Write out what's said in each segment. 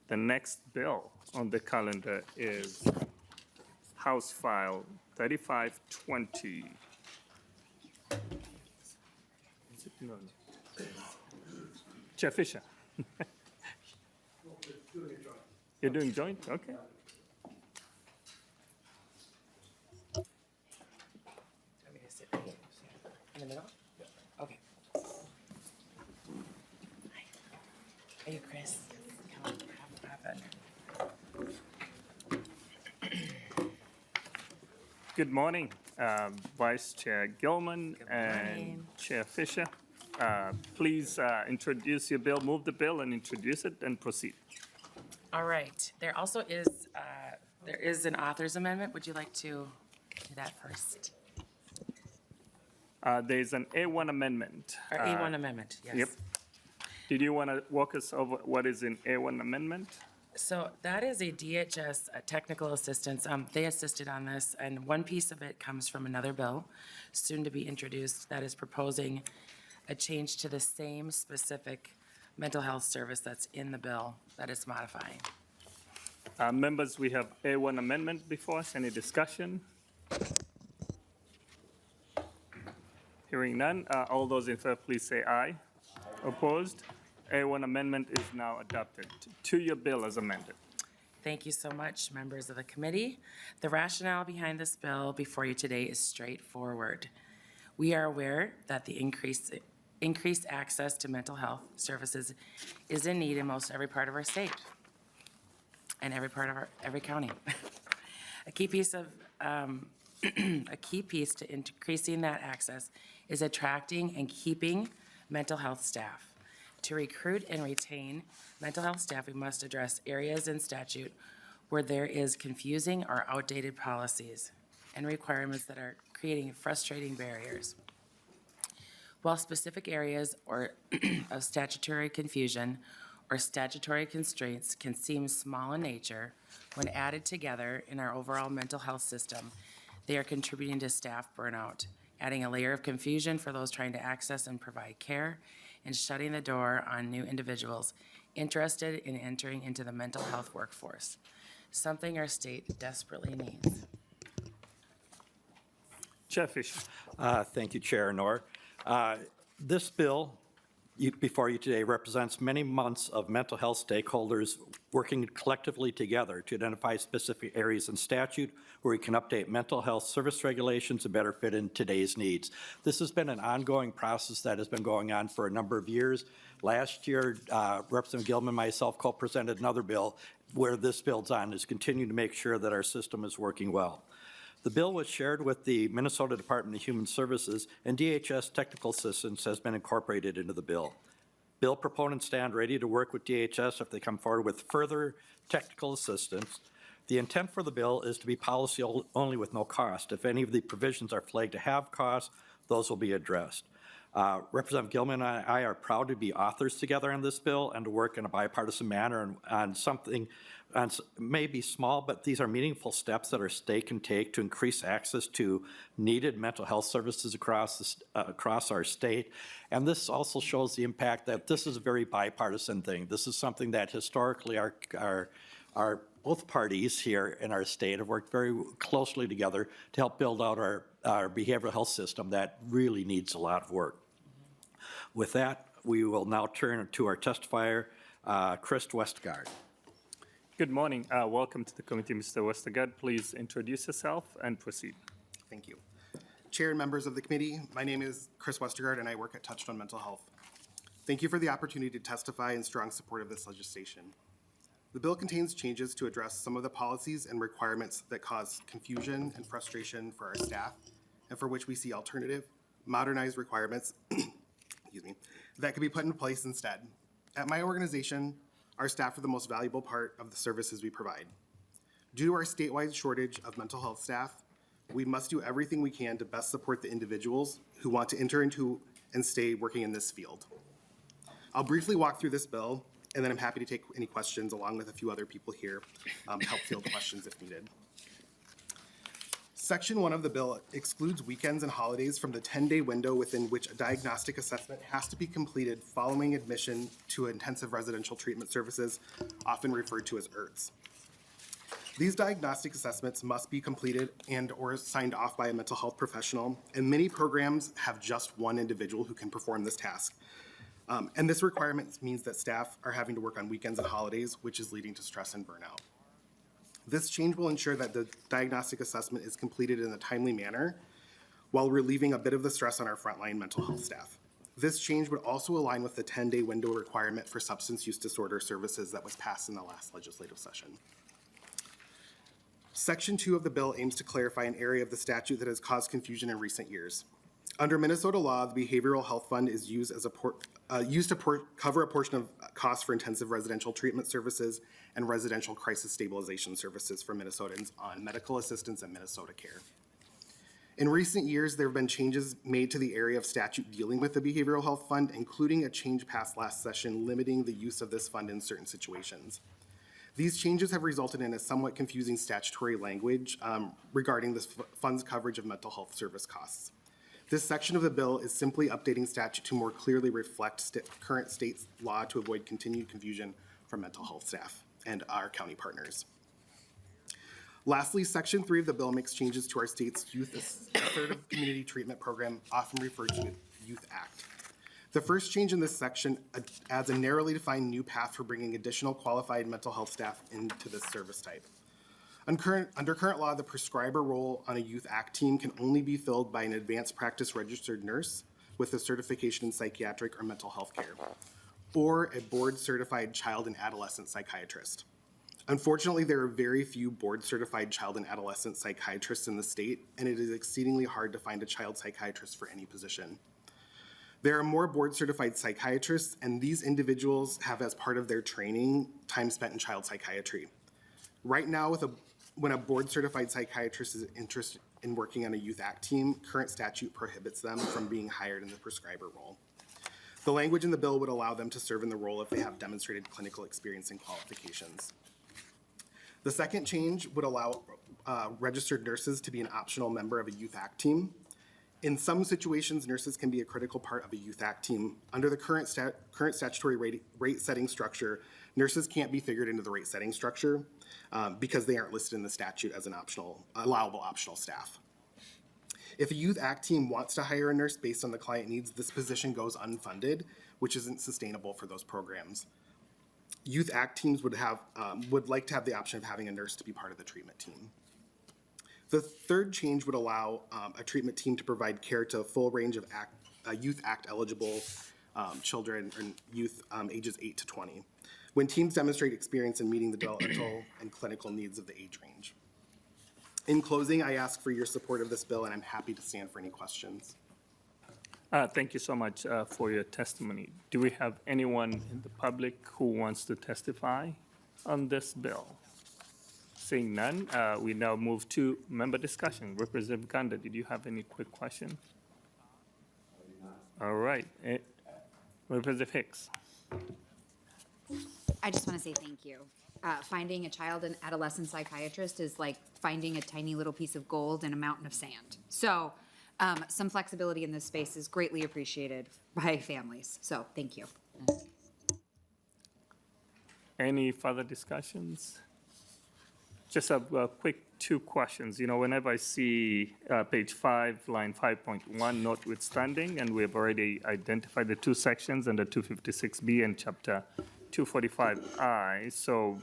The next bill on the calendar is House File 3520. No. Chair Fisher. You're doing joint? Okay. Want me to sit right here? In the middle? Okay. Hi. Are you Chris? Come on, have Good morning, Vice Chair Gilman and morning. Chair Fisher. Please introduce your bill, move the bill and introduce it and proceed. All right. There also is an author's amendment. Would you like to do that first? There's an A1 amendment. Or A1 amendment, yes. Yep. Did you want to walk us over what is in A1 amendment? So that is a DHS technical assistance. They assisted on this, and one piece of it comes from another bill soon to be introduced that is proposing a change to the same specific mental health service that's in the bill that it's modifying. Members, we have A1 amendment before us. Any discussion? Hearing none. All those in favor, please say aye. Opposed? A1 amendment is now adopted. To your bill as amended. Thank you so much, members of the committee. The rationale behind this bill before you today is straightforward. We are aware that the increased access to mental health services is in need in most every part of our state and every county. A key piece to increasing that access is attracting and keeping mental health staff. To recruit and retain mental health staff, we must address areas in statute where there is confusing or outdated policies and requirements that are creating frustrating barriers. While specific areas of statutory confusion or statutory constraints can seem small in nature, when added together in our overall mental health system, they are contributing to staff burnout, adding a layer of confusion for those trying to access and provide care, and shutting the door on new individuals interested in entering into the mental health workforce, something our state desperately needs. Chair Fisher. Thank you, Chair Knorr. This bill before you today represents many months of mental health stakeholders working collectively together to identify specific areas in statute where we can update mental health service regulations to better fit in today's needs. This has been an ongoing process that has been going on for a number of years. Last year, Representative Gilman and myself co-presented another bill where this builds on, is continuing to make sure that our system is working well. The bill was shared with the Minnesota Department of Human Services, and DHS technical assistance has been incorporated into the bill. Bill proponents stand ready to work with DHS if they come forward with further technical assistance. The intent for the bill is to be policy only with no cost. If any of the provisions are flagged to have costs, those will be addressed. Representative Gilman and I are proud to be authors together on this bill and to work in a bipartisan manner on something maybe small, but these are meaningful steps that our state can take to increase access to needed mental health services across our state. And this also shows the impact that this is a very bipartisan thing. This is something that historically our both parties here in our state have worked very closely together to help build out our behavioral health system that really needs a lot of work. With that, we will now turn to our testifier, Chris Westergaard. Good morning. Welcome to the committee, Mr. Westergaard. Please introduce yourself and proceed. Thank you. Chair and members of the committee, my name is Chris Westergaard and I work at Touchstone Mental Health. Thank you for the opportunity to testify in strong support of this legislation. The bill contains changes to address some of the policies and requirements that cause confusion and frustration for our staff and for which we see alternative, modernized requirements excuse me, that could be put in place instead. At my organization, our staff are the most valuable part of the services we provide. Due to our statewide shortage of mental health staff, we must do everything we can to best support the individuals who want to enter into and stay working in this field. I'll briefly walk through this bill, and then I'm happy to take any questions along with a few other people here to help field questions if needed. Section 1 of the bill excludes weekends and holidays from the 10-day window within which a diagnostic assessment has to be completed following admission to intensive residential treatment services, often referred to as IRTs. These diagnostic assessments must be completed and/or signed off by a mental health professional, and many programs have just one individual who can perform this task. And this requirement means that staff are having to work on weekends and holidays, which is leading to stress and burnout. This change will ensure that the diagnostic assessment is completed in a timely manner while relieving a bit of the stress on our frontline mental health staff. This change would also align with the 10-day window requirement for substance use disorder services that was passed in the last legislative session. Section 2 of the bill aims to clarify an area of the statute that has caused confusion in recent years. Under Minnesota law, the Behavioral Health Fund is used to cover a portion of costs for intensive residential treatment services and residential crisis stabilization services for Minnesotans on medical assistance and Minnesota Care. In recent years, there have been changes made to the area of statute dealing with the Behavioral Health Fund, including a change passed last session limiting the use of this fund in certain situations. These changes have resulted in a somewhat confusing statutory language regarding this fund's coverage of mental health service costs. This section of the bill is simply updating statute to more clearly reflect current state law to avoid continued confusion for mental health staff and our county partners. Lastly, Section 3 of the bill makes changes to our state's Youth Assertive Community Treatment Program, often referred to as Youth Act. The first change in this section adds a narrowly defined new path for bringing additional qualified mental health staff into this service type. Under current law, the prescriber role on a Youth Act team can only be filled by an advanced practice registered nurse with a certification in psychiatric or mental health care, or a board-certified child and adolescent psychiatrist. Unfortunately, there are very few board-certified child and adolescent psychiatrists in the state, and it is exceedingly hard to find a child psychiatrist for any position. There are more board-certified psychiatrists, and these individuals have, as part of their training, time spent in child psychiatry. Right now, when a board-certified psychiatrist is interested in working on a Youth Act team, current statute prohibits them from being hired in the prescriber role. The language in the bill would allow them to serve in the role if they have demonstrated clinical experience and qualifications. The second change would allow registered nurses to be an optional member of a Youth Act team. In some situations, nurses can be a critical part of a Youth Act team. Under the current statutory rate setting structure, nurses can't be figured into the rate setting structure because they aren't listed in the statute as an allowable optional staff. If a Youth Act team wants to hire a nurse based on the client needs, this position goes unfunded, which isn't sustainable for those programs. Youth Act teams would like to have the option of having a nurse to be part of the treatment team. The third change would allow a treatment team to provide care to a full range of Youth Act eligible children and youth ages 8 to 20, when teams demonstrate experience in meeting the developmental and clinical needs of the age range. In closing, I ask for your support of this bill, and I'm happy to stand for any questions. Thank you so much for your testimony. Do we have anyone in the public who wants to testify on this bill? Seeing none, we now move to member discussion. Representative Ganda, did you have any quick question? All right. Representative Hicks. I just want to say thank you. Finding a child and adolescent psychiatrist is like finding a tiny little piece of gold in a mountain of sand. So some flexibility in this space is greatly appreciated by families. So thank you. Any further discussions? Just a quick two questions. You know, whenever I see page 5, line 5.1, notwithstanding, and we have already identified the two sections under 256B and chapter 245I, so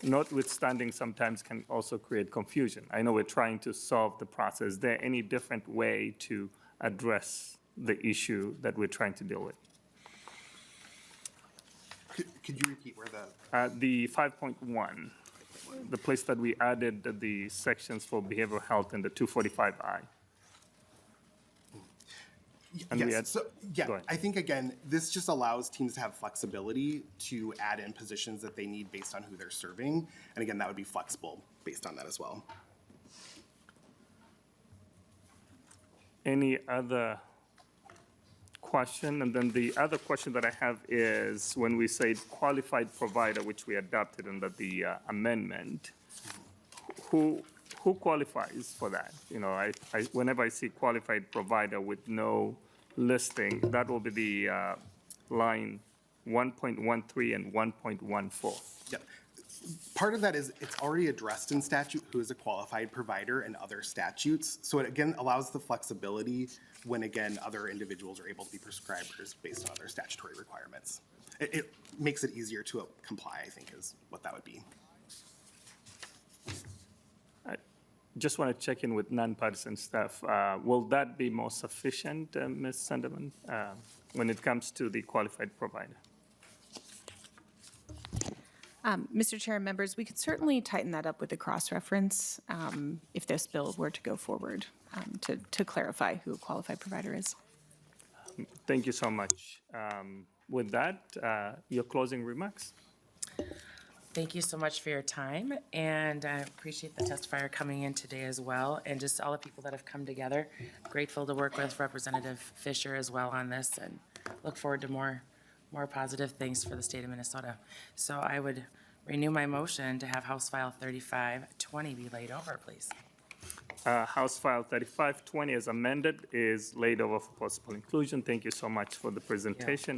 notwithstanding sometimes can also create confusion. I know we're trying to solve the process. Is there any different way to address the issue that we're trying to deal with? Could you repeat where the? The 5.1, the place that we added the sections for behavioral health in the 245I. And we Yes, had- go ahead. I think, again, this just allows teams to have flexibility to add in positions that they need based on who they're serving. And again, that would be flexible based on that as well. Any other question? And then the other question that I have is when we say qualified provider, which we adopted under the amendment, who who qualifies for that? You know, whenever I see qualified provider with no listing, that will be the line 1.13 and 1.14. Yep. Part of that is it's already addressed in statute who is a qualified provider and other statutes. So it again allows the flexibility when again other individuals are able to be prescribers based on other statutory requirements. It makes it easier to comply, I think, is what that would be. I just want to check in with nonpartisan staff. Will that be more sufficient, Ms. Sunderman, when it comes to the qualified provider? Mr. Chair and members, we could certainly tighten that up with the cross-reference if this bill were to go forward to clarify who a qualified provider is. Thank you so much. With that, your closing remarks? Thank you so much for your time, and I appreciate the testifier coming in today as well, and just all the people that have come together. Grateful to work with Representative Fisher as well on this, and look forward to more positive things for the state of Minnesota. So I would renew my motion to have House File 3520 be laid over, please. House File 3520 as amended is laid over for possible inclusion. Thank you so much for the presentation.